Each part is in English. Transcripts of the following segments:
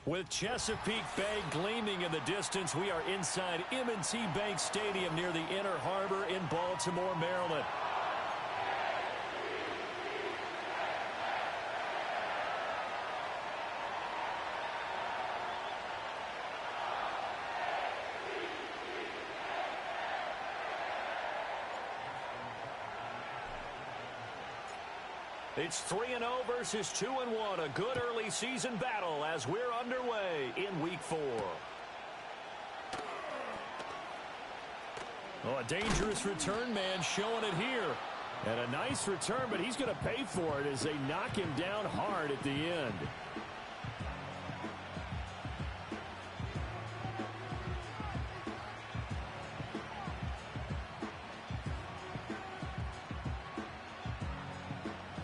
With Chesapeake Bay gleaming in the distance, we are inside M&T Bank Stadium near the Inner Harbor in Baltimore, Maryland. It's 3-0 versus 2-1, a good early season battle as we're underway in Week 4. Oh, a dangerous return man showing it here. And a nice return, but he's going to pay for it as they knock him down hard at the end.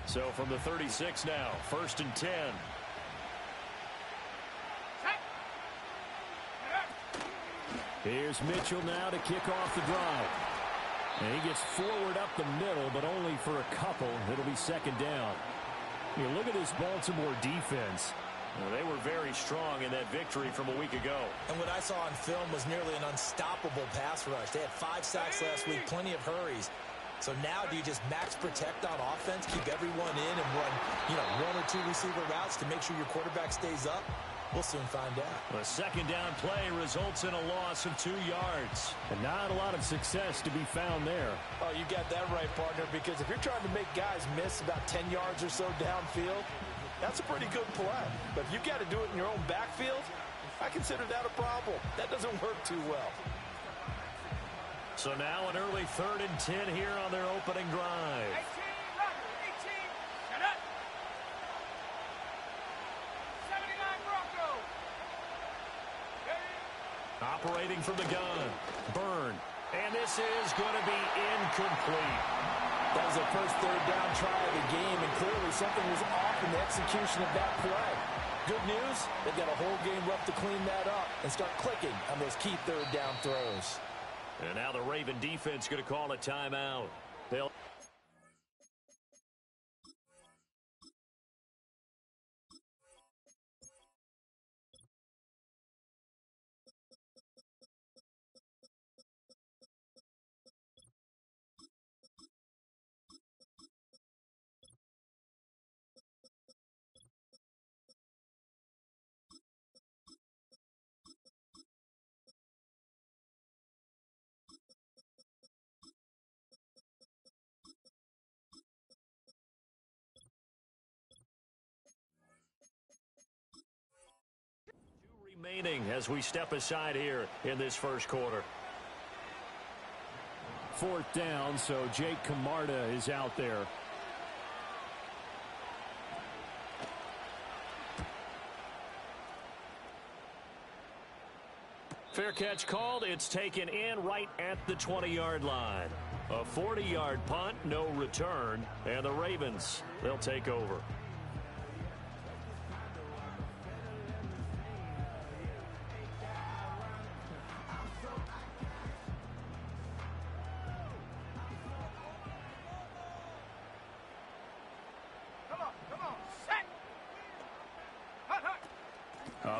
So from the 36 now, 1st and 10. Here's Mitchell now to kick off the drive. And he gets forward up the middle, but only for a couple. It'll be 2nd down. You look at this Baltimore defense. Well, they were very strong in that victory from a week ago. And what I saw on film was nearly an unstoppable pass rush. They had 5 sacks last week, plenty of hurries. So now do you just max protect on offense, keep everyone in and run, 1 or 2 receiver routes to make sure your quarterback stays up? We'll soon find out. The 2nd down play results in a loss of 2 yards. And not a lot of success to be found there. Oh, you got that right, partner, because if you're trying to make guys miss about 10 yards or so downfield, that's a pretty good play. But if you've got to do it in your own backfield, I consider that a problem. That doesn't work too well. So now an early 3rd and 10 here on their opening drive. 18, shut up. 79 Bronco. Operating from the gun. Burn. And this is going to be incomplete. That was the first 3rd down try of the game, and clearly something was off in the execution of that play. Good news, they've got a whole game left to clean that up and start clicking on those key 3rd down throws. And now the Raven defense going to call a timeout. They'll remaining as we step aside here in this first quarter. 4th down, so Jake Camarda is out there. Fair catch called. It's taken in right at the 20-yard line. A 40-yard punt, no return, and the Ravens, they'll take over.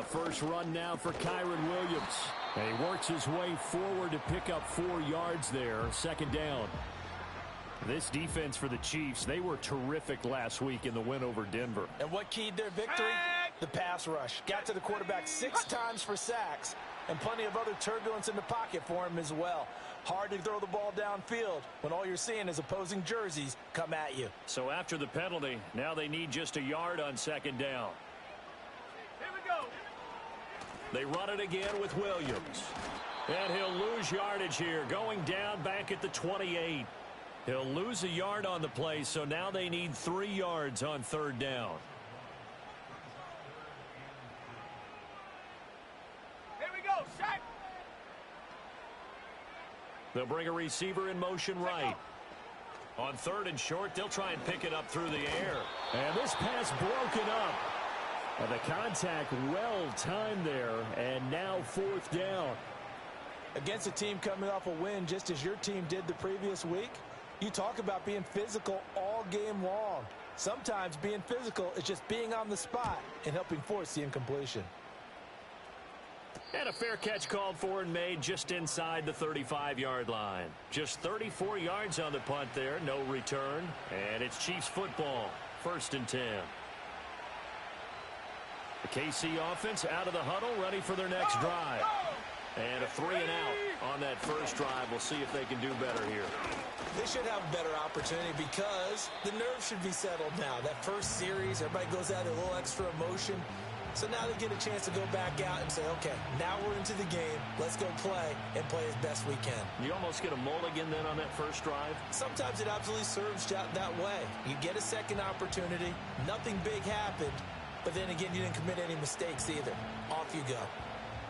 First run now for Kyron Williams. And he works his way forward to pick up 4 yards there. 2nd down. This defense for the Chiefs, they were terrific last week in the win over Denver. And what keyed their victory? The pass rush. Got to the quarterback 6 times for sacks, and plenty of other turbulence in the pocket for him as well. Hard to throw the ball downfield when all you're seeing is opposing jerseys come at you. So after the penalty, now they need just a yard on 2nd down. Here we go. They run it again with Williams. And he'll lose yardage here, going down back at the 28. He'll lose a yard on the play, so now they need 3 yards on 3rd down. Here we go, shot. They'll bring a receiver in motion right. On 3rd and short, they'll try and pick it up through the air. And this pass broken up. The contact well timed there, and now 4th down. Against a team coming off a win just as your team did the previous week, you talk about being physical all game long. Sometimes being physical is just being on the spot and helping force the incompletion. And a fair catch called for and made just inside the 35-yard line. Just 34 yards on the punt there, no return. And it's Chiefs football, 1st and 10. The KC offense out of the huddle, ready for their next drive. And a 3-and-out on that first drive. We'll see if they can do better here. They should have a better opportunity because the nerves should be settled now. That first series, everybody goes out a little extra emotion. So now they get a chance to go back out and say, okay, now we're into the game. Let's go play and play as best we can. You almost get a mulligan then on that first drive? Sometimes it absolutely serves that way. You get a second opportunity. Nothing big happened. But then again, you didn't commit any mistakes either. Off you go.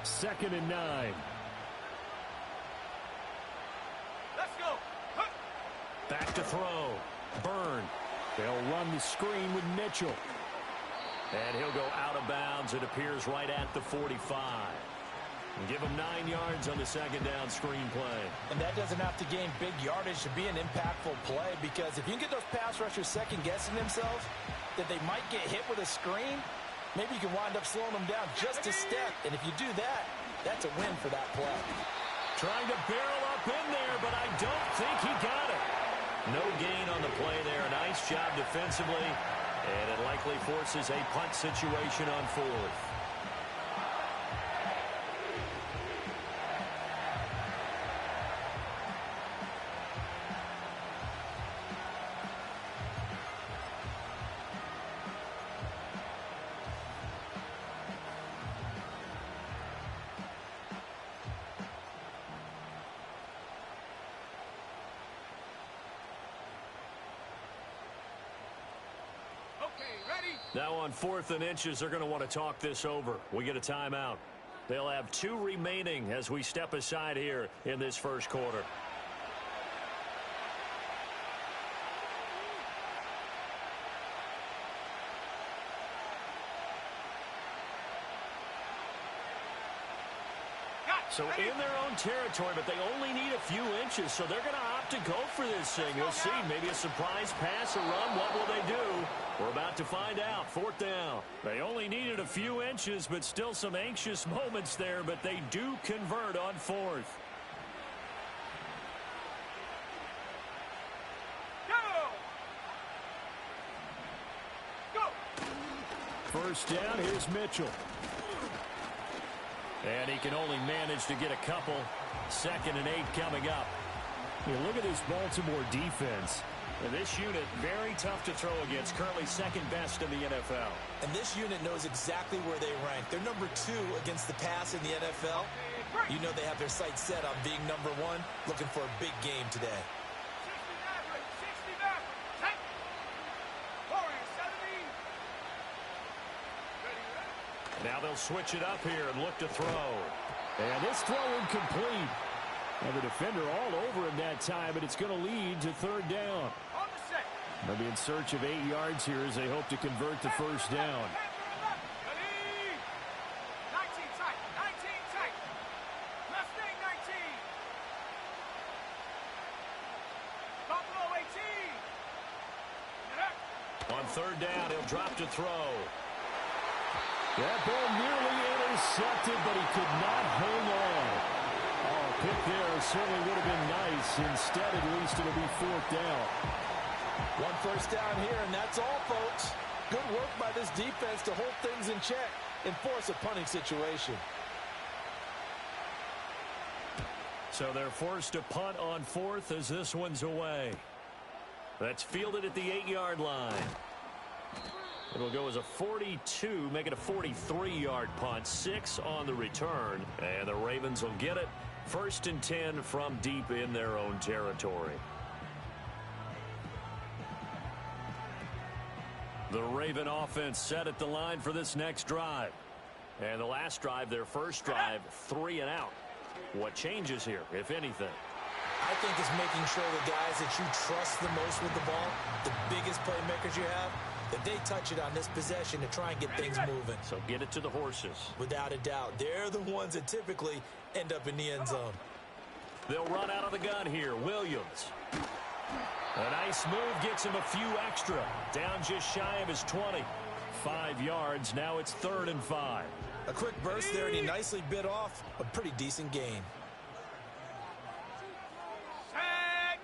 2nd and 9. Let's go. Huh. Back to throw. Byrne. They'll run the screen with Mitchell. And he'll go out of bounds, it appears, right at the 45. And give him 9 yards on the second down screen play. And that doesn't have to gain big yardage to be an impactful play, because if you can get those pass rushers second-guessing themselves that they might get hit with a screen, maybe you can wind up slowing them down just a step. And if you do that, that's a win for that play. Trying to barrel up in there, but I don't think he got it. No gain on the play there. Nice job defensively. And it likely forces a punt situation on 4th. Now on 4th and inches, they're going to want to talk this over. We get a timeout. They'll have 2 remaining as we step aside here in this first quarter. So in their own territory, but they only need a few inches, so they're going to opt to go for this thing. We'll see. Maybe a surprise pass, a run. What will they do? We're about to find out. 4th down. They only needed a few inches, but still some anxious moments there, but they do convert on 4th. First down, here's Mitchell. And he can only manage to get a couple. 2nd and 8 coming up. You look at this Baltimore defense. And this unit, very tough to throw against. Currently 2nd best in the NFL. And this unit knows exactly where they rank. They're number 2 against the pass in the NFL. You know they have their sights set on being number 1, looking for a big game today. 60 back. Take. Warriors, 70. Now they'll switch it up here and look to throw. And this throw incomplete. And the defender all over him that time, but it's going to lead to 3rd down. On the set. They'll be in search of 8 yards here as they hope to convert the first down. 19 tight. 19 tight. Mustang 19. Buffalo 18. On 3rd down, he'll drop to throw. That ball nearly intercepted, but he could not hang on. Oh, pick there certainly would have been nice. Instead, at least it'll be 4th down. 1 first down here, and that's all, folks. Good work by this defense to hold things in check and force a punting situation. So they're forced to punt on 4th as this one's away. That's fielded at the 8-yard line. It'll go as a 42, make it a 43-yard punt, 6 on the return. And the Ravens will get it. 1st and 10 from deep in their own territory. The Raven offense set at the line for this next drive. And the last drive, their first drive, 3 and out. What changes here, if anything? I think it's making sure the guys that you trust the most with the ball, the biggest playmakers you have, that they touch it on this possession to try and get things moving. So get it to the horses. Without a doubt. They're the ones that typically end up in the end zone. They'll run out of the gun here. Williams. A nice move gets him a few extra. Down just shy of his 20. 5 yards. Now it's 3rd and 5. A quick burst there, and he nicely bit off a pretty decent gain. Set.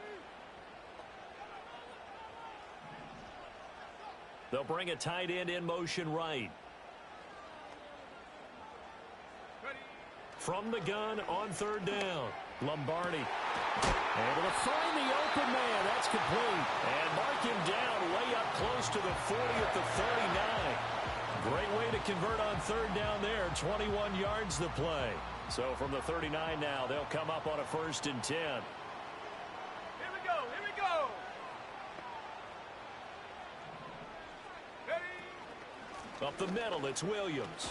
They'll bring a tight end in motion right. Ready. From the gun on third down. Lombardi able to find the open man. That's complete. And mark him down way up close to the 40 at the 39. Great way to convert on third down there. 21 yards the play. So from the 39 now, they'll come up on a 1st and 10. Here we go. Here we go. Ready. Up the middle, it's Williams.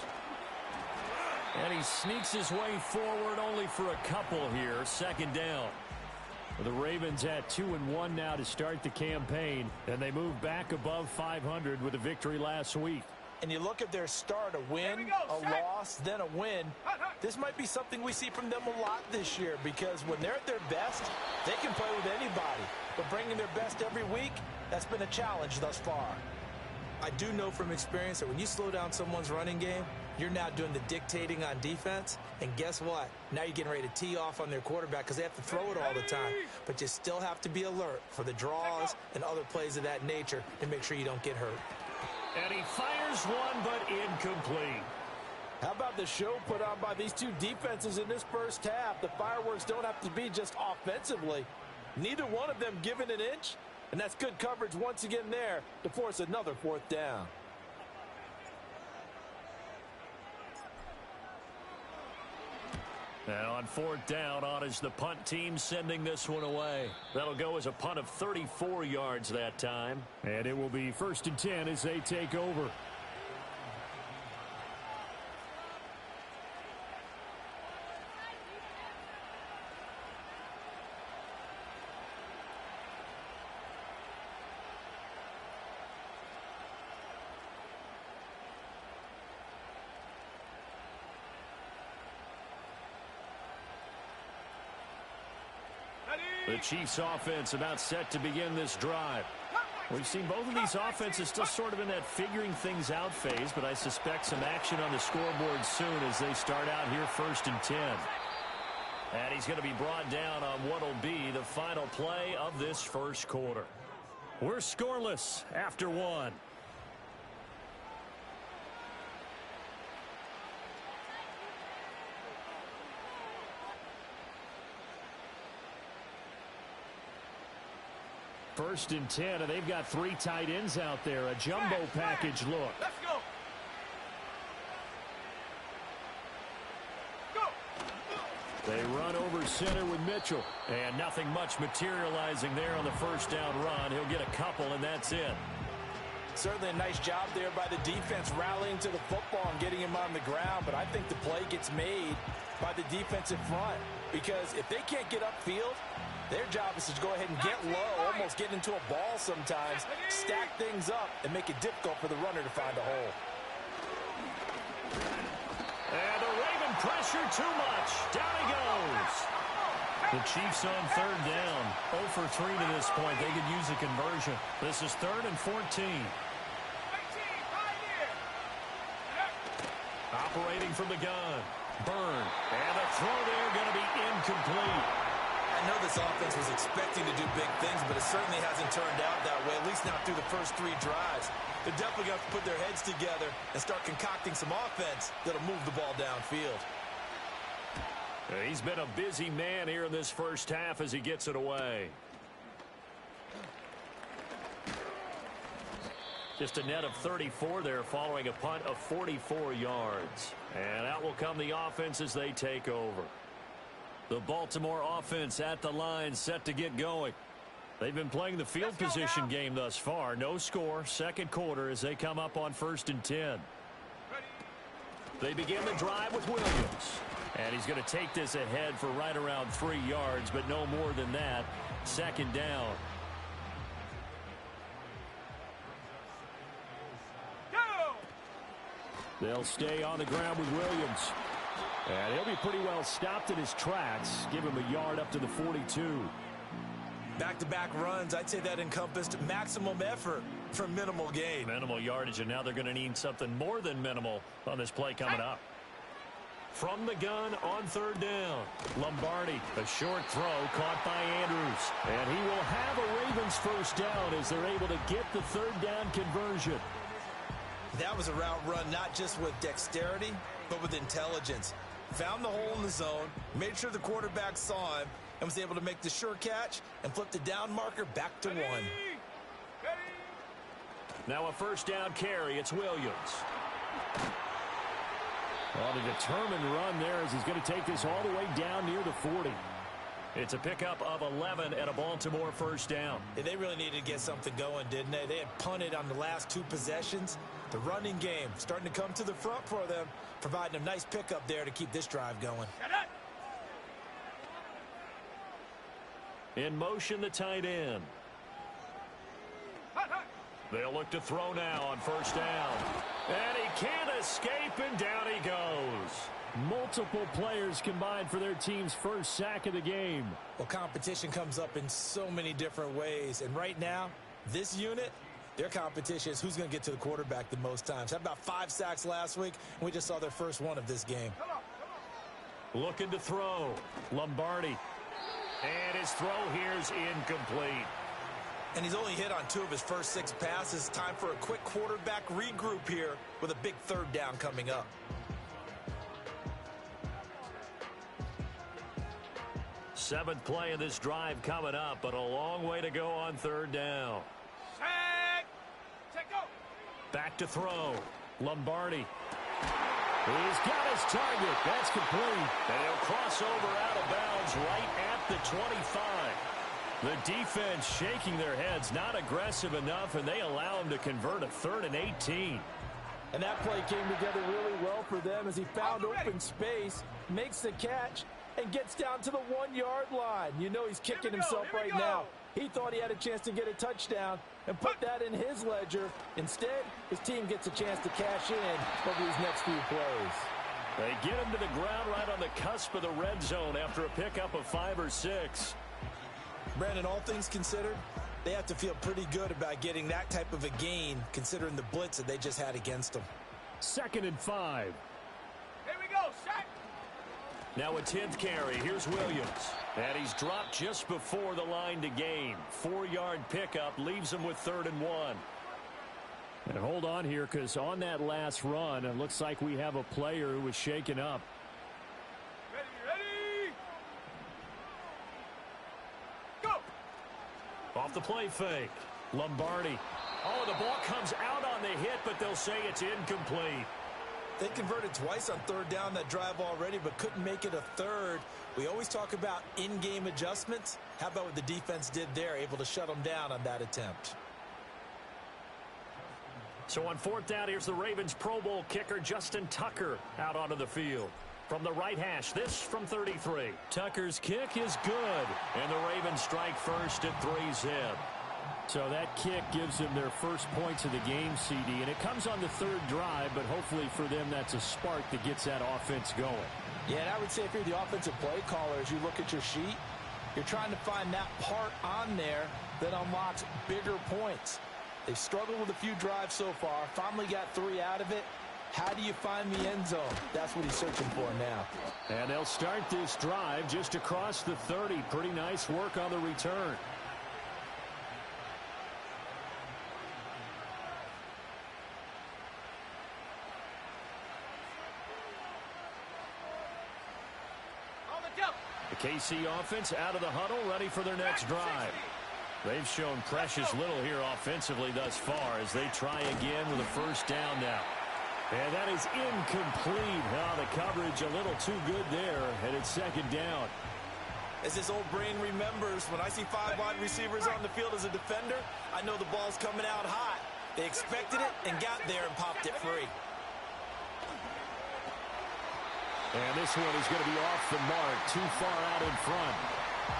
And he sneaks his way forward only for a couple here. 2nd down. The Ravens at 2-1 now to start the campaign, and they move back above 500 with a victory last week. And you look at their start, a win, a loss, then a win. This might be something we see from them a lot this year, because when they're at their best, they can play with anybody. But bringing their best every week, that's been a challenge thus far. I do know from experience that when you slow down someone's running game, you're now doing the dictating on defense. And guess what? Now you're getting ready to tee off on their quarterback because they have to throw it all the time. But you still have to be alert for the draws and other plays of that nature to make sure you don't get hurt. And he fires one, but incomplete. How about the show put on by these two defenses in this first half? The fireworks don't have to be just offensively. Neither one of them given an inch. And that's good coverage once again there to force another 4th down. Now on 4th down, on is the punt team sending this one away. That'll go as a punt of 34 yards that time. And it will be 1st and 10 as they take over. The Chiefs offense about set to begin this drive. We've seen both of these offenses still sort of in that figuring things out phase, but I suspect some action on the scoreboard soon as they start out here 1st and 10. And he's going to be brought down on what will be the final play of this first quarter. We're scoreless after 1. First and 10, and they've got 3 tight ends out there. A jumbo package look. Let's go. Go. They run over center with Mitchell. And nothing much materializing there on the 1st down run. He'll get a couple, and that's it. Certainly a nice job there by the defense rallying to the football and getting him on the ground. But I think the play gets made by the defensive front. Because if they can't get upfield, their job is to go ahead and get low, almost get into a ball sometimes, stack things up, and make it difficult for the runner to find a hole. And the Raven pressure too much. Down he goes. The Chiefs on 3rd down. 0 for 3 to this point. They could use a conversion. This is 3rd and 14. Operating from the gun. Burn. And the throw there going to be incomplete. I know this offense was expecting to do big things, but it certainly hasn't turned out that way, at least not through the first 3 drives. They're definitely going to have to put their heads together and start concocting some offense that'll move the ball downfield. He's been a busy man here in this first half as he gets it away. Just a net of 34 there following a punt of 44 yards. And out will come the offense as they take over. The Baltimore offense at the line set to get going. They've been playing the field position game thus far. No score. 2nd quarter as they come up on 1st and 10. They begin the drive with Williams. And he's going to take this ahead for right around 3 yards, but no more than that. 2nd down. They'll stay on the ground with Williams. And he'll be pretty well stopped in his tracks. Give him a yard up to the 42. Back-to-back runs, I'd say that encompassed maximum effort for minimal gain. Minimal yardage, and now they're going to need something more than minimal on this play coming up. From the gun on third down. Lombardi, a short throw caught by Andrews. And he will have a Ravens first down as they're able to get the third down conversion. That was a route run not just with dexterity, but with intelligence. Found the hole in the zone, made sure the quarterback saw him, and was able to make the sure catch and flip the down marker back to one. Now a first down carry. It's Williams. On a determined run there as he's going to take this all the way down near the 40. It's a pickup of 11 and a Baltimore first down. Yeah, they really needed to get something going, didn't they? They had punted on the last 2 possessions. The running game starting to come to the front for them, providing a nice pickup there to keep this drive going. In motion, the tight end. They'll look to throw now on first down. And he can't escape, and down he goes. Multiple players combined for their team's first sack of the game. Well, competition comes up in so many different ways. And right now, this unit, their competition is who's going to get to the quarterback the most times. Had about 5 sacks last week, and we just saw their first one of this game. Looking to throw. Lombardi. And his throw here's incomplete. And he's only hit on 2 of his first 6 passes. Time for a quick quarterback regroup here with a big third down coming up. Seventh play of this drive coming up, but a long way to go on third down. Back to throw. Lombardi. He's got his target. That's complete. And he'll cross over out of bounds right at the 25. The defense shaking their heads, not aggressive enough, and they allow him to convert a 3rd and 18. And that play came together really well for them as he found open space, makes the catch, and gets down to the 1-yard line. You know he's kicking himself right now. He thought he had a chance to get a touchdown and put that in his ledger. Instead, his team gets a chance to cash in over these next few plays. They get him to the ground right on the cusp of the red zone after a pickup of 5 or 6. Brandon, all things considered, they have to feel pretty good about getting that type of a gain considering the blitz that they just had against them. 2nd and 5. Here we go, sack. Now a 10th carry. Here's Williams. And he's dropped just before the line to gain. 4-yard pickup leaves him with 3rd and 1. And hold on here, because on that last run, it looks like we have a player who was shaken up. Ready. Go. Off the play fake. Lombardi. Oh, the ball comes out on the hit, but they'll say it's incomplete. They converted twice on 3rd down that drive already, but couldn't make it a 3rd. We always talk about in-game adjustments. How about what the defense did there, able to shut them down on that attempt? So on 4th down, here's the Ravens Pro Bowl kicker Justin Tucker out onto the field. From the right hash, this from 33. Tucker's kick is good, and the Ravens strike first at 3-zip. So that kick gives them their first points of the game, CD, and it comes on the 3rd drive, but hopefully for them that's a spark that gets that offense going. Yeah, and I would say if you're the offensive play caller, as you look at your sheet, you're trying to find that part on there that unlocks bigger points. They've struggled with a few drives so far, finally got 3 out of it. How do you find the end zone? That's what he's searching for now. And they'll start this drive just across the 30. Pretty nice work on the return. The KC offense out of the huddle, ready for their next drive. They've shown precious little here offensively thus far as they try again with a first down now. And that is incomplete. Oh, the coverage a little too good there, and it's 2nd down. As his old brain remembers, when I see 5 wide receivers on the field as a defender, I know the ball's coming out hot. They expected it and got there and popped it free. And this one is going to be off the mark, too far out in front.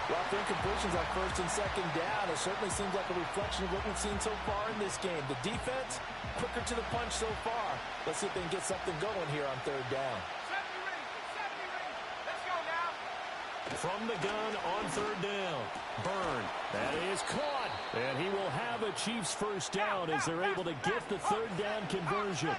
Well, for incompletions on 1st and 2nd down, it certainly seems like a reflection of what we've seen so far in this game. The defense, quicker to the punch so far. Let's see if they can get something going here on 3rd down. 70 rings. Let's go now. From the gun on 3rd down. Byrne. That is caught. And he will have a Chiefs first down as they're able to get the 3rd down conversion.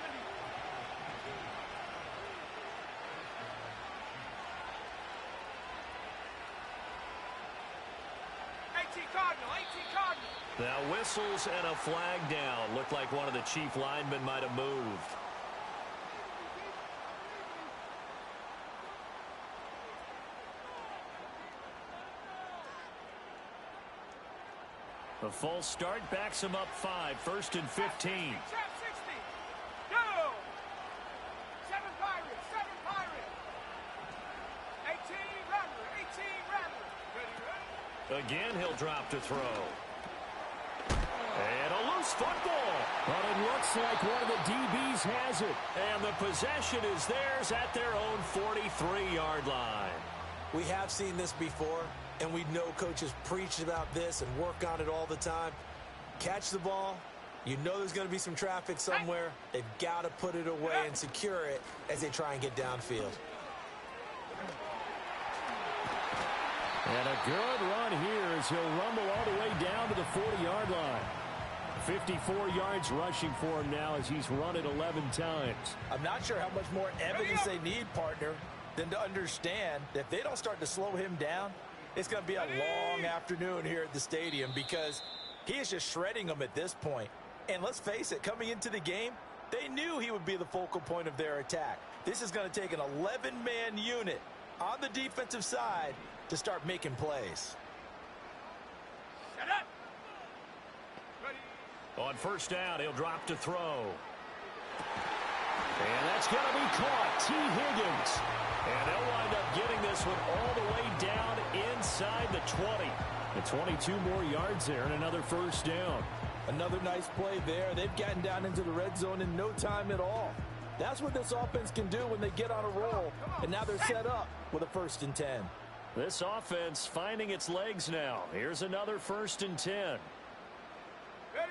Now whistles and a flag down. Looked like one of the chief linemen might have moved. The false start backs him up 5. 1st and 15. Trap 60. Go. 7 Pirates. 7 Pirates. 18 Rattler. 18 Rattler. Ready. Again, he'll drop to throw. And a loose football. But it looks like one of the DBs has it. And the possession is theirs at their own 43-yard line. We have seen this before, and we know coaches preach about this and work on it all the time. Catch the ball. You know there's going to be some traffic somewhere. They've got to put it away and secure it as they try and get downfield. And a good run here as he'll rumble all the way down to the 40-yard line. 54 yards rushing for him now as he's run it 11 times. I'm not sure how much more evidence they need, partner, than to understand that if they don't start to slow him down, it's going to be a long afternoon here at the stadium because he is just shredding them at this point. And let's face it, coming into the game, they knew he would be the focal point of their attack. This is going to take an 11-man unit on the defensive side to start making plays. Set up. Ready. On 1st down, he'll drop to throw. And that's going to be caught. T. Higgins. And they'll wind up getting this one all the way down inside the 20. And 22 more yards there and another 1st down. Another nice play there. They've gotten down into the red zone in no time at all. That's what this offense can do when they get on a roll. And now they're set up with a 1st and 10. This offense finding its legs now. Here's another 1st and 10. Ready.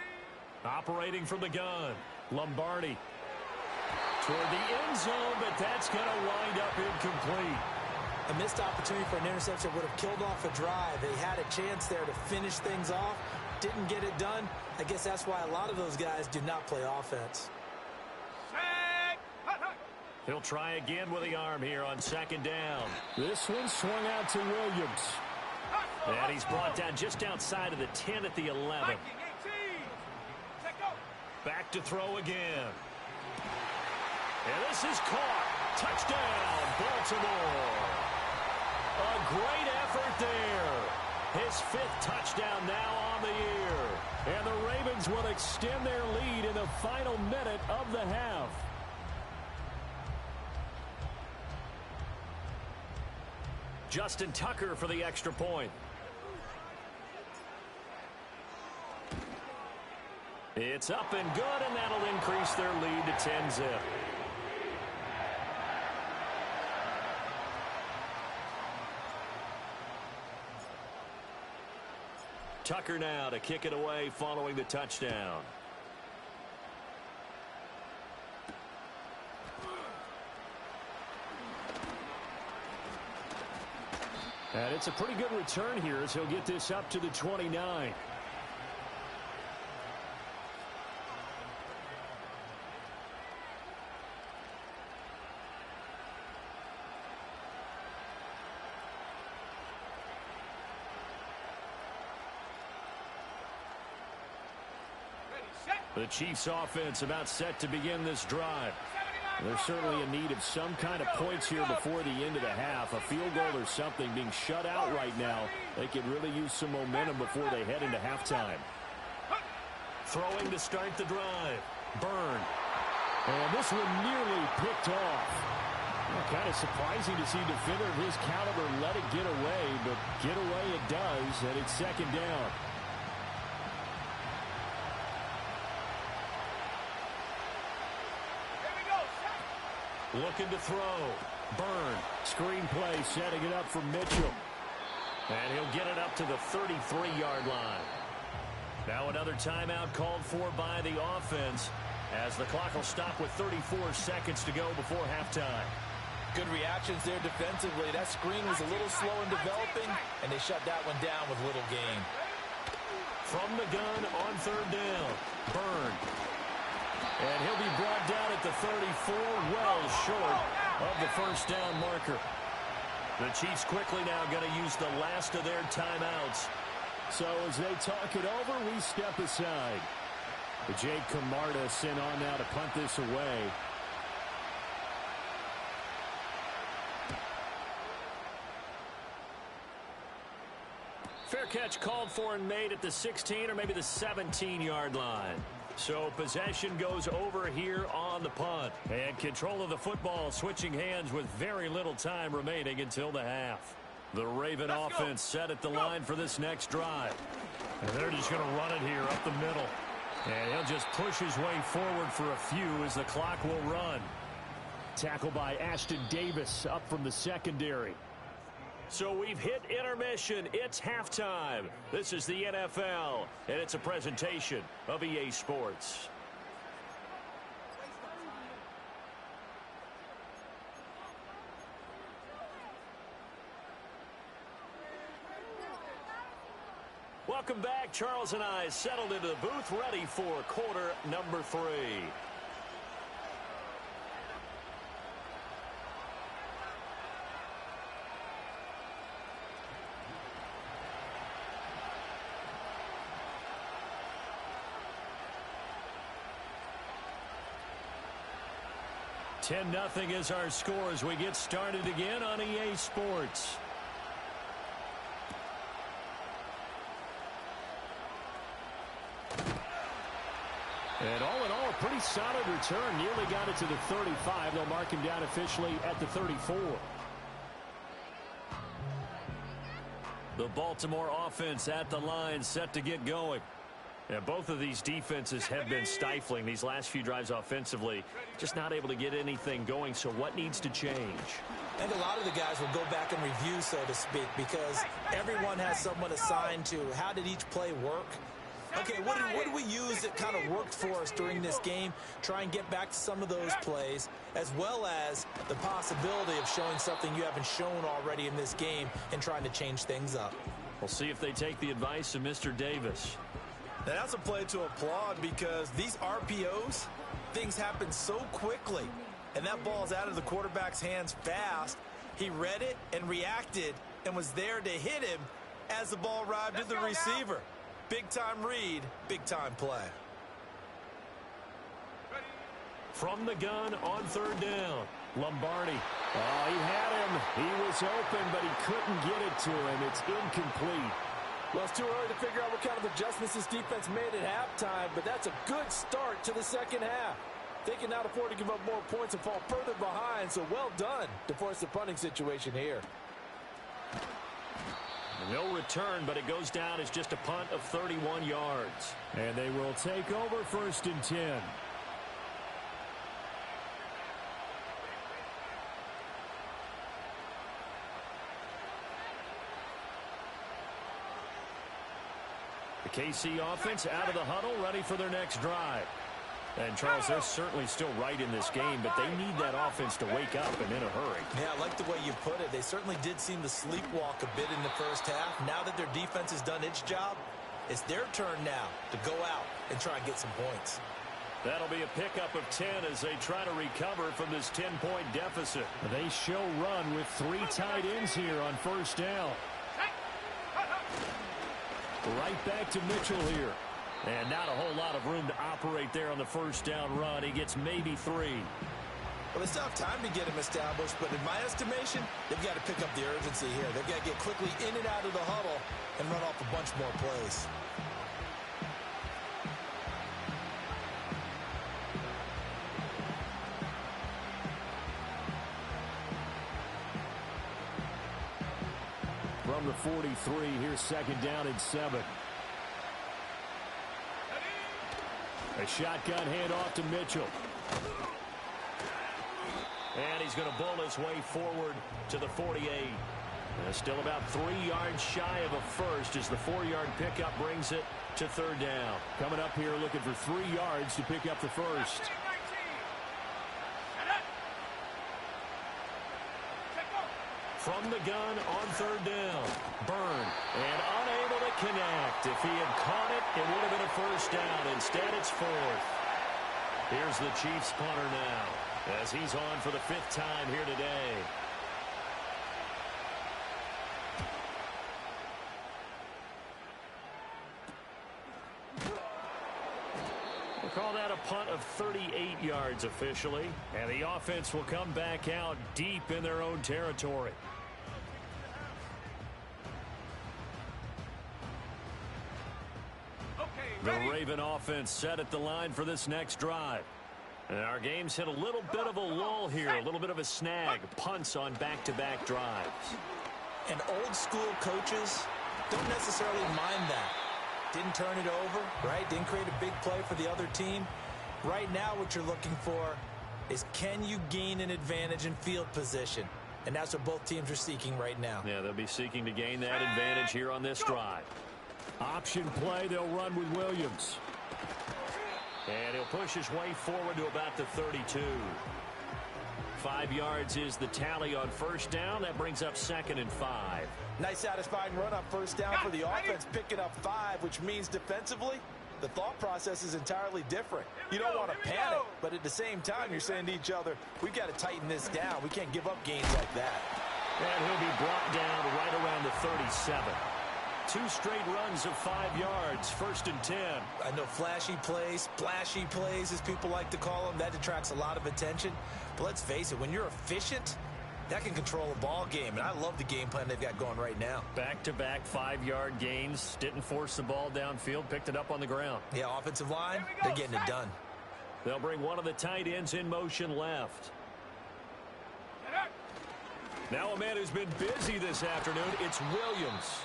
Operating from the gun. Lombardi. Toward the end zone, but that's going to wind up incomplete. A missed opportunity for an interception would have killed off a drive. They had a chance there to finish things off. Didn't get it done. I guess that's why a lot of those guys do not play offense. Set. Hut, hut. He'll try again with the arm here on 2nd down. This one swung out to Williams. Hustle, And he's hustle. brought down just outside of the 10 at the 11. Viking 18. Set go. Back to throw again. And this is caught. Touchdown, Baltimore. A great effort there. His 5th touchdown now on the year. And the Ravens will extend their lead in the final minute of the half. Justin Tucker for the extra point. It's up and good, and that'll increase their lead to 10-zip. Tucker now to kick it away following the touchdown. And it's a pretty good return here as he'll get this up to the 29. Ready. Set. The Chiefs offense about set to begin this drive. 79. They're certainly in need of some kind of points here before the end of the half. A field goal or something. Being shut out right now, they could really use some momentum before they head into halftime. Throwing to start the drive. Byrne. And this one nearly picked off. Kind of surprising to see a defender of his caliber let it get away, but get away it does, and it's 2nd down. Here we go. Set. Looking to throw. Byrne. Screen play setting it up for Mitchell. And he'll get it up to the 33-yard line. Now another timeout called for by the offense as the clock will stop with 34 seconds to go before halftime. Good reactions there defensively. That screen was a little slow in developing, and they shut that one down with little gain. From the gun on 3rd down. Byrne. And he'll be brought down at the 34, well short of the 1st down marker. The Chiefs quickly now going to use the last of their timeouts. So as they talk it over, we step aside. Jake Camarda sent on now to punt this away. Fair catch called for and made at the 16 or maybe the 17-yard line. So possession goes over here on the punt. And control of the football switching hands with very little time remaining until the half. The Raven offense set at the line for this next drive. And they're just going to run it here up the middle. And he'll just push his way forward for a few as the clock will run. Tackle by Ashton Davis up from the secondary. So we've hit intermission. It's halftime. This is the NFL, and it's a presentation of EA Sports. Welcome back. Charles and I settled into the booth, ready for quarter number 3. $10-0 is our score as we get started again on EA Sports. And all in all, a pretty solid return. Nearly got it to the 35. They'll mark him down officially at the 34. The Baltimore offense at the line, set to get going. And both of these defenses have been stifling these last few drives offensively. Just not able to get anything going. So what needs to change? I think a lot of the guys will go back and review, so to speak, because everyone has someone assigned to how did each play work. Okay, what did we use that kind of worked for us during this game? Try and get back to some of those plays, as well as the possibility of showing something you haven't shown already in this game and trying to change things up. We'll see if they take the advice of Mr. Davis. And that's a play to applaud because these RPOs, things happen so quickly. And that ball's out of the quarterback's hands fast. He read it and reacted and was there to hit him as the ball arrived to the receiver. Big-time read, big-time play. From the gun on third down, Lombardi. Oh, he had him. He was open, but he couldn't get it to him. It's incomplete. Well, it's too early to figure out what kind of adjustments this defense made at halftime, but that's a good start to the second half. They can now afford to give up more points and fall further behind, so well done to force the punting situation here. No return, but it goes down as just a punt of 31 yards. And they will take over 1st and 10. The KC offense out of the huddle, ready for their next drive. And, Charles, they're certainly still right in this game, but they need that offense to wake up and in a hurry. Yeah, I like the way you put it. They certainly did seem to sleepwalk a bit in the first half. Now that their defense has done its job, it's their turn now to go out and try and get some points. That'll be a pickup of 10 as they try to recover from this 10-point deficit. They show run with 3 tight ends here on 1st down. Right back to Mitchell here. And not a whole lot of room to operate there on the 1st down run. He gets maybe 3. Well, they still have time to get him established, but in my estimation, they've got to pick up the urgency here. They've got to get quickly in and out of the huddle and run off a bunch more plays. From the 43, here's 2nd down and 7. A shotgun handoff to Mitchell. And he's going to bull his way forward to the 48. Still about 3 yards shy of a first as the 4-yard pickup brings it to 3rd down. Coming up here looking for 3 yards to pick up the first. From the gun on 3rd down. Byrne, and unable to connect. If he had caught it, it would have been a 1st down. Instead, it's 4th. Here's the Chiefs punter now as he's on for the 5th time here today. We'll call that a punt of 38 yards officially. And the offense will come back out deep in their own territory. The Raven offense set at the line for this next drive. And our game's hit a little bit of a lull here, a little bit of a snag. Punts on back-to-back drives. And old school coaches don't necessarily mind that. Didn't turn it over, right? Didn't create a big play for the other team. Right now what you're looking for is, can you gain an advantage in field position? And that's what both teams are seeking right now. Yeah, they'll be seeking to gain that advantage here on this drive. Option play, they'll run with Williams. And he'll push his way forward to about the 32. 5 yards is the tally on first down. That brings up 2nd and 5. Nice satisfying run on first down for the offense, picking up 5, which means defensively, the thought process is entirely different. You don't want to panic, but at the same time, you're saying to each other, we've got to tighten this down. We can't give up gains like that. And he'll be brought down right around the 37. 2 straight runs of 5 yards, 1st and 10. I know flashy plays, splashy plays, as people like to call them, that attracts a lot of attention. But let's face it, when you're efficient, that can control a ball game. And I love the game plan they've got going right now. Back-to-back 5-yard gains. Didn't force the ball downfield. Picked it up on the ground. Yeah, offensive line, they're getting it done. They'll bring one of the tight ends in motion left. Now a man who's been busy this afternoon, it's Williams.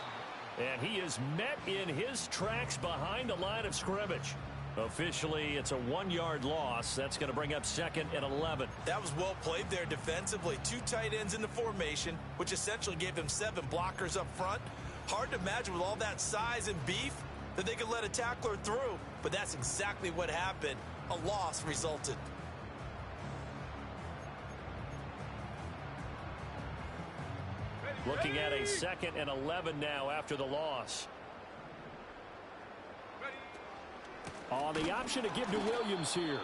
And he is met in his tracks behind the line of scrimmage. Officially, it's a 1-yard loss. That's going to bring up 2nd and 11. That was well played there defensively. 2 tight ends in the formation, which essentially gave them 7 blockers up front. Hard to imagine with all that size and beef that they could let a tackler through. But that's exactly what happened. A loss resulted. Looking at a 2nd and 11 now after the loss. On the option to give to Williams here.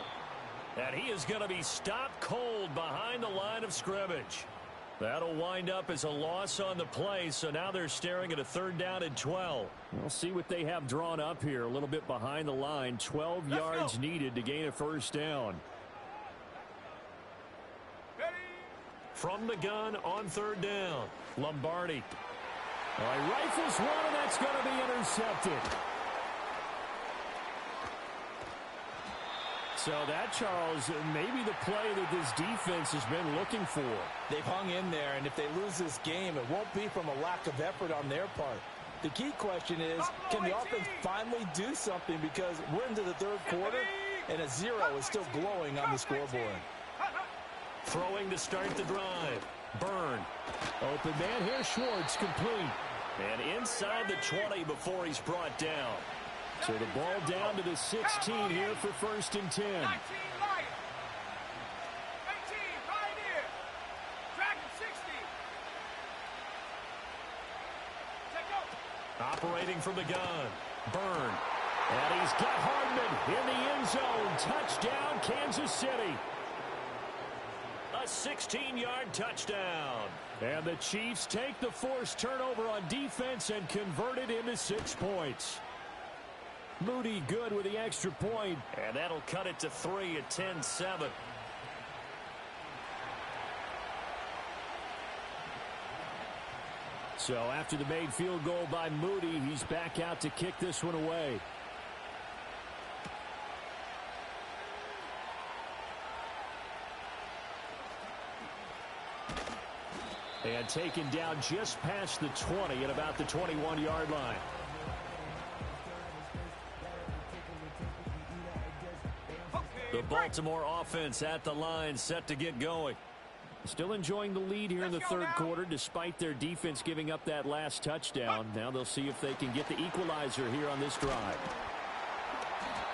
And he is going to be stopped cold behind the line of scrimmage. That'll wind up as a loss on the play, so now they're staring at a 3rd down and 12. We'll see what they have drawn up here. A little bit behind the line. 12 yards needed to gain a 1st down. From the gun on 3rd down. Lombardi. All right, rifles one, and that's going to be intercepted. So that, Charles, maybe the play that this defense has been looking for. They've hung in there, and if they lose this game, it won't be from a lack of effort on their part. The key question is, can the offense finally do something, because we're into the 3rd quarter, and a 0 is still glowing on the scoreboard. Throwing to start the drive. Byrne. Open man here, Schwartz, complete. And inside the 20 before he's brought down. So the ball down to the 16 here for 1st and 10. 19 Lions. 18 Pioneer. Dragon 60. Take go. Operating from the gun. Byrne. And he's got Hardman in the end zone. Touchdown, Kansas City. A 16-yard touchdown. And the Chiefs take the forced turnover on defense and convert it into 6 points. Moody good with the extra point. And that'll cut it to 3 at 10-7. So after the made field goal by Moody, he's back out to kick this one away. And taken down just past the 20 at about the 21-yard line. The Baltimore offense at the line, set to get going. Still enjoying the lead here in the 3rd quarter, despite their defense giving up that last touchdown. Now they'll see if they can get the equalizer here on this drive.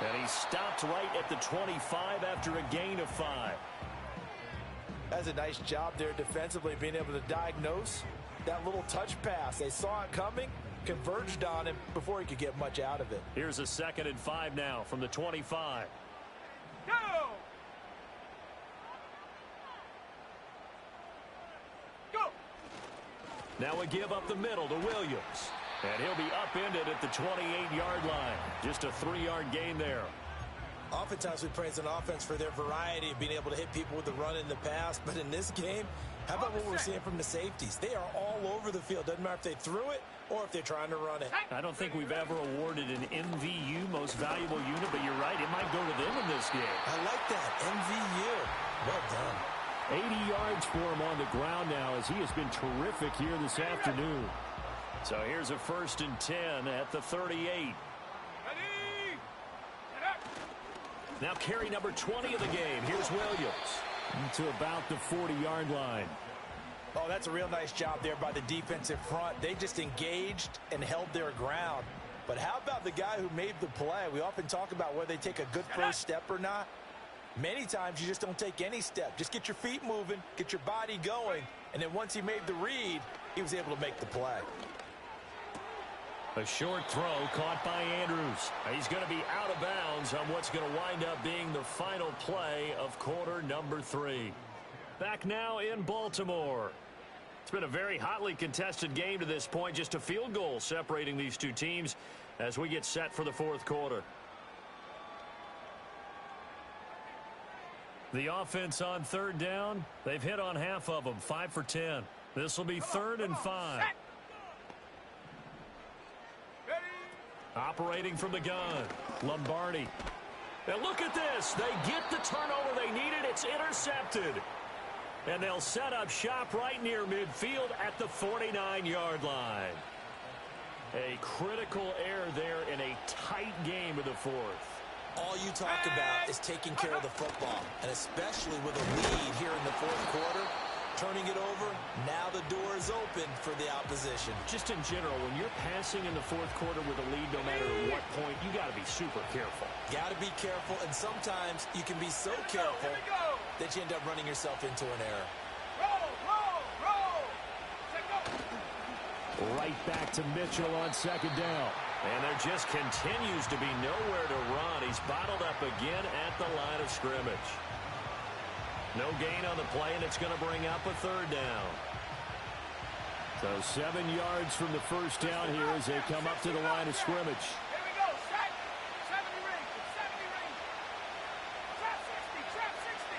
And he stopped right at the 25 after a gain of 5. That's a nice job there defensively, being able to diagnose that little touch pass. They saw it coming, converged on him before he could get much out of it. Here's a 2nd and 5 now from the 25. Go. Go. Now we give up the middle to Williams. And he'll be upended at the 28-yard line. Just a 3-yard gain there. Oftentimes we praise an offense for their variety of being able to hit people with the run in the pass, but in this game, how about what we're seeing from the safeties? They are all over the field. Doesn't matter if they threw it or if they're trying to run it. I don't think we've ever awarded an MVU, most valuable unit, but you're right, it might go to them in this game. I like that, MVU. Well done. 80 yards for him on the ground now as he has been terrific here this afternoon. So here's a 1st and 10 at the 38. Ready? Get up. Now carry number 20 of the game. Here's Williams to about the 40-yard line. Oh, that's a real nice job there by the defensive front. They just engaged and held their ground. But how about the guy who made the play? We often talk about whether they take a good first step or not. Many times you just don't take any step. Just get your feet moving, get your body going, and then once he made the read, he was able to make the play. A short throw caught by Andrews. He's going to be out of bounds on what's going to wind up being the final play of quarter number 3. Back now in Baltimore. It's been a very hotly contested game to this point. Just a field goal separating these two teams as we get set for the 4th quarter. The offense on 3rd down, they've hit on half of them, 5 for 10. This will be 3rd and 5. Operating from the gun, Lombardi. And look at this. They get the turnover they needed. It's intercepted. And they'll set up shop right near midfield at the 49-yard line. A critical error there in a tight game of the 4th. All you talk about is taking care of the football, and especially with a lead here in the 4th quarter, turning it over, now the door is open for the opposition. Just in general, when you're passing in the 4th quarter with a lead, no matter what point, you got to be super careful. Got to be careful, and sometimes you can be so careful that you end up running yourself into an error. Roll. Take go. Right back to Mitchell on 2nd down. And there just continues to be nowhere to run. He's bottled up again at the line of scrimmage. No gain on the play, and it's going to bring up a 3rd down. So 7 yards from the 1st down here as they come up to the line of scrimmage. Here we go. Set. 70 range. 70 range. Trap 60.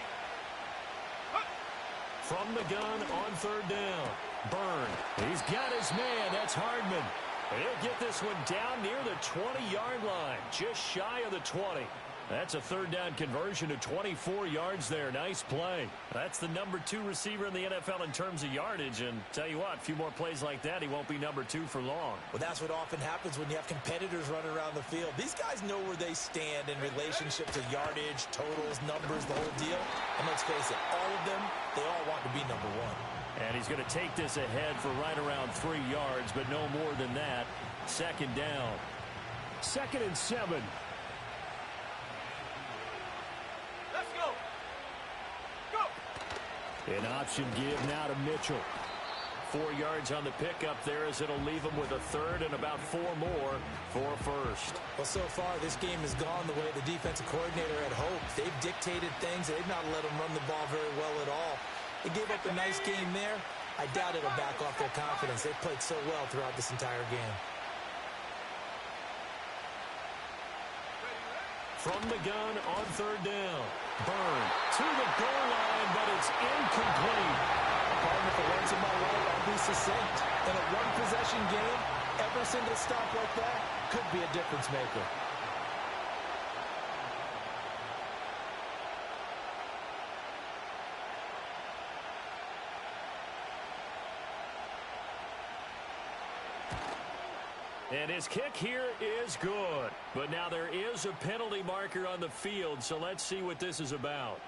From the gun on 3rd down. Byrne. He's got his man. That's Hardman. He'll get this one down near the 20-yard line. Just shy of the 20. That's a 3rd down conversion to 24 yards there. Nice play. That's the number 2 receiver in the NFL in terms of yardage. And tell you what, a few more plays like that, he won't be number 2 for long. Well, that's what often happens when you have competitors running around the field. These guys know where they stand in relationship to yardage, totals, numbers, the whole deal. And let's face it, all of them, they all want to be number 1. And he's going to take this ahead for right around 3 yards, but no more than that. 2nd down. 2nd and 7. Let's go. Go. An option give now to Mitchell. 4 yards on the pickup there as it'll leave him with a 3rd and about 4 more for a 1st. Well, so far, this game has gone the way the defensive coordinator had hoped. They've dictated things. They've not let them run the ball very well at all. They gave up a nice game there. I doubt it'll back off their confidence. They've played so well throughout this entire game. From the gun on 3rd down. Byrne to the goal line, but it's incomplete. Pardon if it runs in my way, I'll be succinct. In a one-possession game, every single stop like that could be a difference maker. And his kick here is good. But now there is a penalty marker on the field, so let's see what this is about.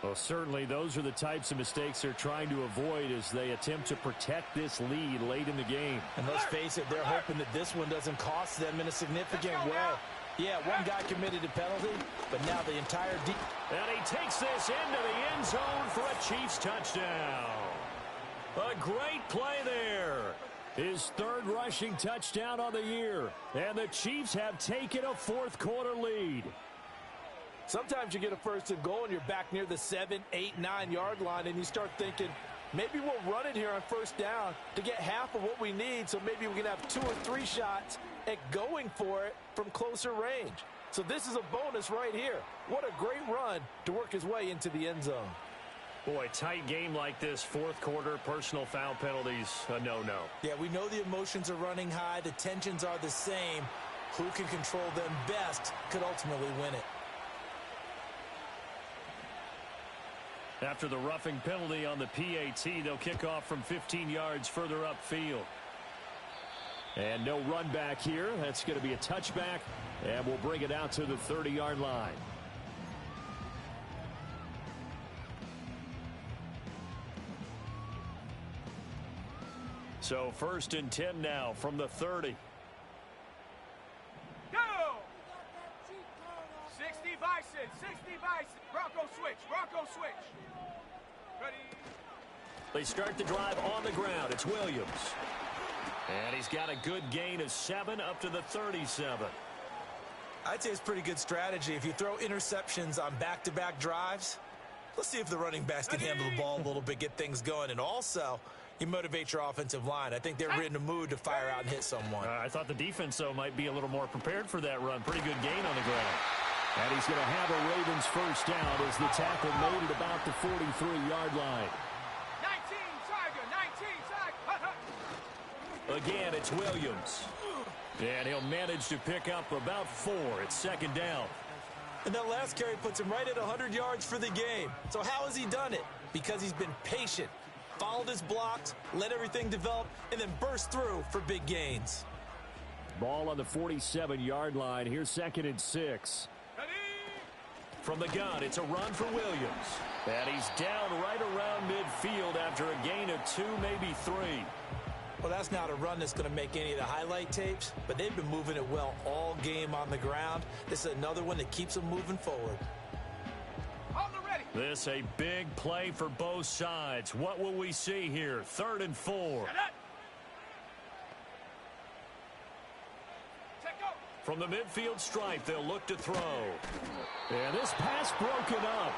Well, certainly those are the types of mistakes they're trying to avoid as they attempt to protect this lead late in the game. And let's face it, they're hoping that this one doesn't cost them in a significant way. Yeah, one guy committed a penalty, but now the entire And he takes this into the end zone for a Chiefs touchdown. A great play there. His 3rd rushing touchdown on the year. And the Chiefs have taken a 4th quarter lead. Sometimes you get a 1st and goal and you're back near the 7, 8, 9 yard line and you start thinking, maybe we'll run it here on 1st down to get half of what we need, so maybe we can have 2 or 3 shots at going for it from closer range. So this is a bonus right here. What a great run to work his way into the end zone. Boy, tight game like this, fourth quarter, personal foul penalties, a no-no. Yeah, we know the emotions are running high. The tensions are the same. Who can control them best could ultimately win it. After the roughing penalty on the PAT, they'll kick off from 15 yards further upfield. And no run back here. That's going to be a touchback, and we'll bring it out to the 30-yard line. So 1st and 10 now from the 30. Go! 60 Bison, 60 Bison. Bronco switch, Bronco switch. Ready? They start the drive on the ground. It's Williams. And he's got a good gain of 7 up to the 37. I'd say it's pretty good strategy. If you throw interceptions on back-to-back drives, let's see if the running backs can handle the ball a little bit, get things going. And also, you motivate your offensive line. I think they're in a mood to fire out and hit someone. I thought the defense, though, might be a little more prepared for that run. Pretty good gain on the ground. And he's going to have a Ravens first down as the tackle made at about the 43-yard line. 19 Tiger, 19 Tiger. Again, it's Williams. And he'll manage to pick up about 4. It's 2nd down. And that last carry puts him right at 100 yards for the game. So how has he done it? Because he's been patient, followed his blocks, let everything develop, and then burst through for big gains. Ball on the 47-yard line. Here's 2nd and 6. From the gun, it's a run for Williams. And he's down right around midfield after a gain of 2, maybe 3. Well, that's not a run that's going to make any of the highlight tapes, but they've been moving it well all game on the ground. This is another one that keeps them moving forward. Hold it ready. This a big play for both sides. What will we see here? 3rd and 4. Set up. Check go. From the midfield stripe, they'll look to throw. And this pass broken up.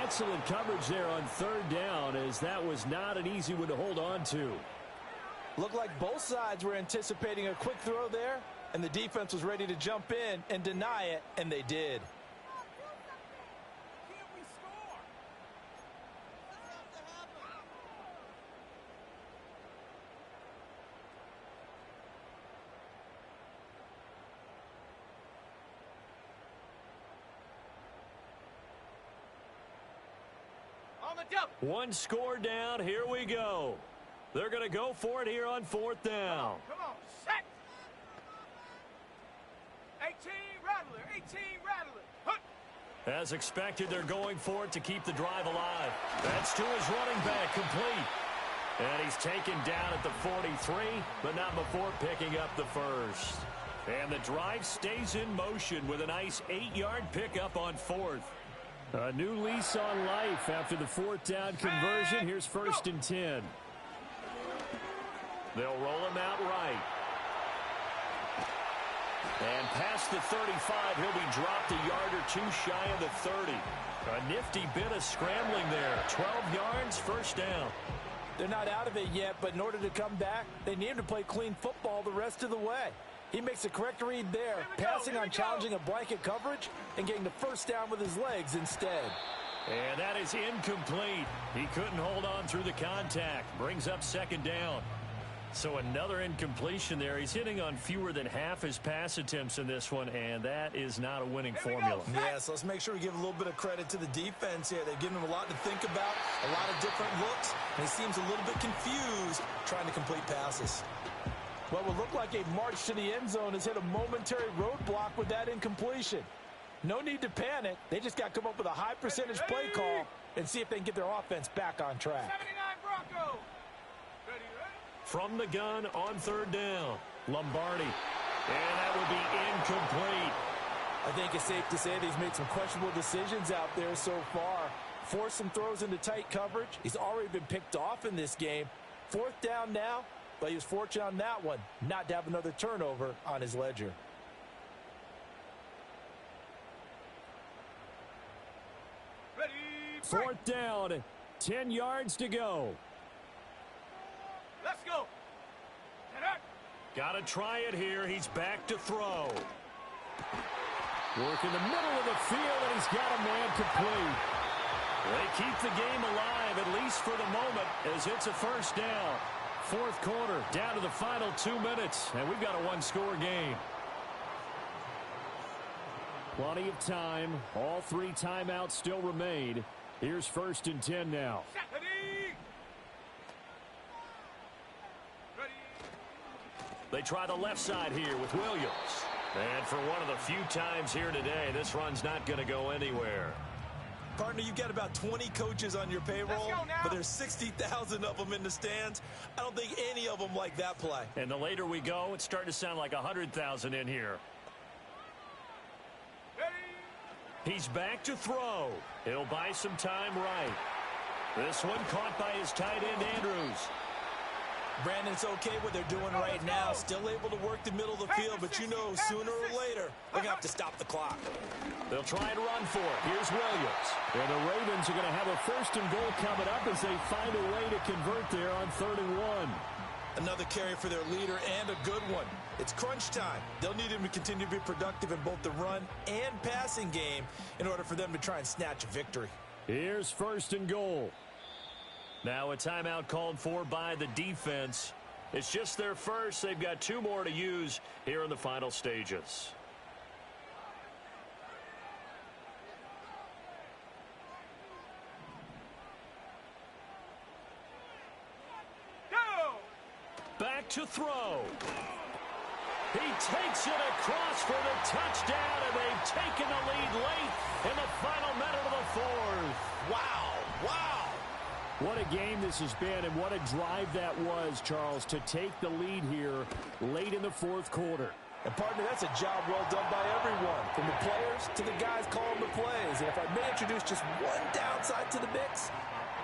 Excellent coverage there on 3rd down, as that was not an easy one to hold on to. Looked like both sides were anticipating a quick throw there, and the defense was ready to jump in and deny it, and they did. Can't we score? On the double. One score down. Here we go. They're going to go for it here on 4th down. Come on, set. 18 Rattler, 18 Rattler. Hut. As expected, they're going for it to keep the drive alive. That's to his running back, complete. And he's taken down at the 43, but not before picking up the first. And the drive stays in motion with a nice 8-yard pickup on 4th. A new lease on life after the 4th down conversion. Here's 1st and 10. They'll roll him out right. And past the 35, he'll be dropped a yard or 2 shy of the 30. A nifty bit of scrambling there. 12 yards, 1st down. They're not out of it yet, but in order to come back, they need him to play clean football the rest of the way. He makes a correct read there, passing on challenging a blanket coverage and getting the 1st down with his legs instead. And that is incomplete. He couldn't hold on through the contact. Brings up 2nd down. So another incompletion there. He's hitting on fewer than half his pass attempts in this one, and that is not a winning formula. Yeah, so let's make sure we give a little bit of credit to the defense here. They've given him a lot to think about, a lot of different looks, and he seems a little bit confused trying to complete passes. What would look like a march to the end zone has hit a momentary roadblock with that incompletion. No need to panic. They just got to come up with a high percentage play call and see if they can get their offense back on track. 79 Bronco. Ready, ready. From the gun on 3rd down, Lombardi. And that would be incomplete. I think it's safe to say that he's made some questionable decisions out there so far. Forced some throws into tight coverage. He's already been picked off in this game. 4th down now, but he was fortunate on that one not to have another turnover on his ledger. Ready. 4th down, 10 yards to go. Let's go. Set up. Got to try it here. He's back to throw. Working the middle of the field, and he's got a man complete. They keep the game alive, at least for the moment, as it's a first down. Fourth quarter, down to the final 2 minutes, and we've got a one-score game. Plenty of time. All 3 timeouts still remain. Here's 1st and 10 now. Ready. Ready. They try the left side here with Williams. And for one of the few times here today, this run's not going to go anywhere. Partner, you've got about 20 coaches on your payroll, but there's 60,000 of them in the stands. I don't think any of them like that play. And the later we go, it's starting to sound like 100,000 in here. Ready. He's back to throw. He'll buy some time right. This one caught by his tight end, Andrews. Brandon, it's okay what they're doing right now. Still able to work the middle of the field, but you know sooner or later they're going to have to stop the clock. They'll try and run for it. Here's Williams. And the Ravens are going to have a 1st and goal coming up as they find a way to convert there on 3rd and 1. Another carry for their leader and a good one. It's crunch time. They'll need him to continue to be productive in both the run and passing game in order for them to try and snatch a victory. Here's 1st and goal. Now a timeout called for by the defense. It's just their first. They've got 2 more to use here in the final stages. Go. Back to throw. He takes it across for the touchdown, and they've taken the lead late in the final minute of the 4th. Wow, wow. What a game this has been, and what a drive that was, Charles, to take the lead here late in the 4th quarter. And, partner, that's a job well done by everyone, from the players to the guys calling the plays. And if I may introduce just one downside to the mix,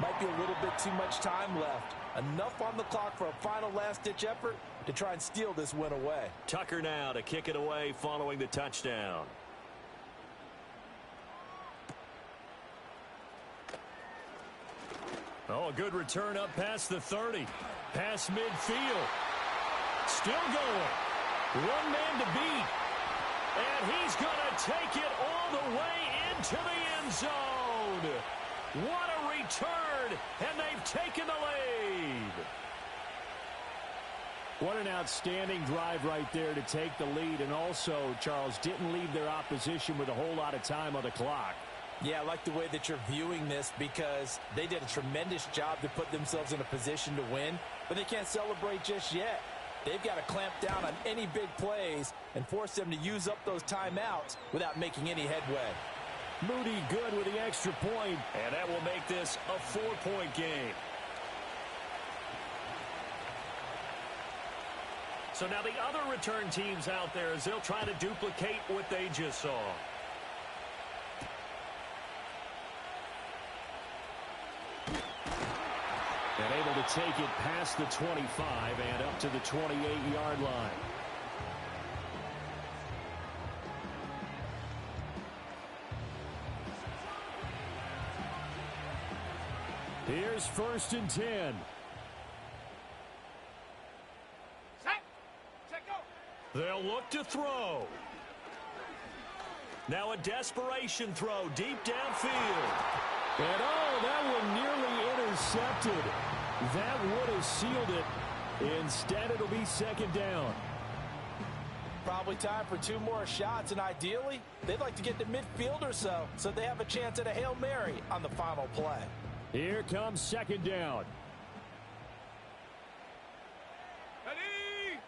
might be a little bit too much time left. Enough on the clock for a final last-ditch effort to try and steal this win away. Tucker now to kick it away following the touchdown. Oh, a good return up past the 30. Past midfield. Still going. One man to beat. And he's going to take it all the way into the end zone. What a return, and they've taken the lead. What an outstanding drive right there to take the lead, and also, Charles, didn't leave their opposition with a whole lot of time on the clock. Yeah, I like the way that you're viewing this because they did a tremendous job to put themselves in a position to win, but they can't celebrate just yet. They've got to clamp down on any big plays and force them to use up those timeouts without making any headway. Moody good with the extra point, and that will make this a 4-point game. So now the other return teams out there as they'll try to duplicate what they just saw. And able to take it past the 25 and up to the 28-yard line. Here's 1st and 10. Set, go. They'll look to throw. Now a desperation throw deep downfield. And oh, that one nearly intercepted. That would have sealed it. Instead, it'll be 2nd down. Probably time for 2 more shots, and ideally, they'd like to get to midfield or so they have a chance at a Hail Mary on the final play. Here comes 2nd down. Ready.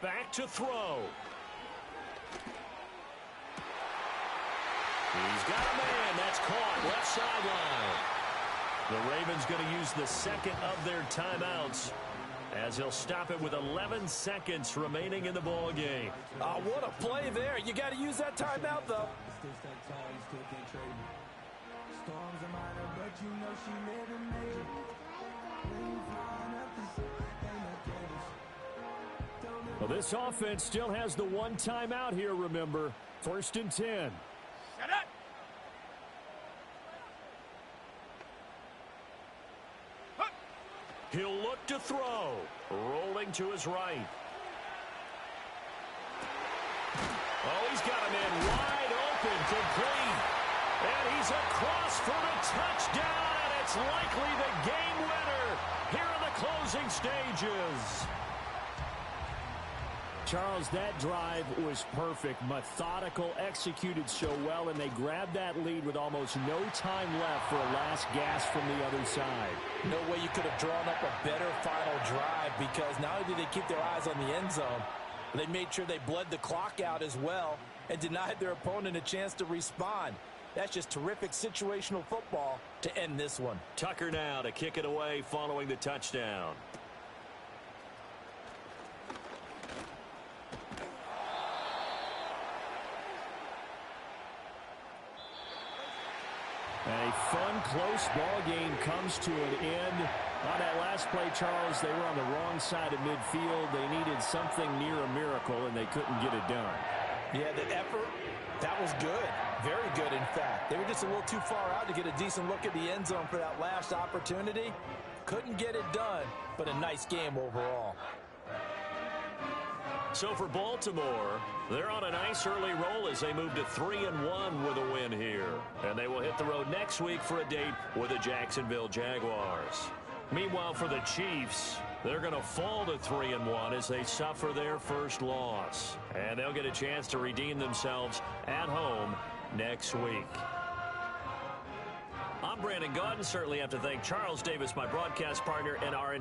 Back to throw. He's got a man. That's caught. Left sideline. The Ravens going to use the 2nd of their timeouts as he'll stop it with 11 seconds remaining in the ball game. What a play there. You got to use that timeout, though. Well, this offense still has the 1 timeout here, remember. 1st and 10. Set up. He'll look to throw. Rolling to his right. Oh, he's got a man wide complete. And he's across for a touchdown, and it's likely the game winner here in the closing stages. Charles, that drive was perfect, methodical, executed so well, and they grabbed that lead with almost no time left for a last gasp from the other side. No way you could have drawn up a better final drive, because not only did they keep their eyes on the end zone, but they made sure they bled the clock out as well and denied their opponent a chance to respond. That's just terrific situational football to end this one. Tucker now to kick it away following the touchdown. A fun, close ball game comes to an end. On that last play, Charles, they were on the wrong side of midfield. They needed something near a miracle, and they couldn't get it done. Yeah, the effort, that was good. Very good, in fact. They were just a little too far out to get a decent look at the end zone for that last opportunity. Couldn't get it done, but a nice game overall. So for Baltimore, they're on a nice early roll as they move to 3-1 with a win here. And they will hit the road next week for a date with the Jacksonville Jaguars. Meanwhile, for the Chiefs, they're going to fall to 3-1 as they suffer their first loss. And they'll get a chance to redeem themselves at home next week. I'm Brandon Gaudin. Certainly have to thank Charles Davis, my broadcast partner, and our entire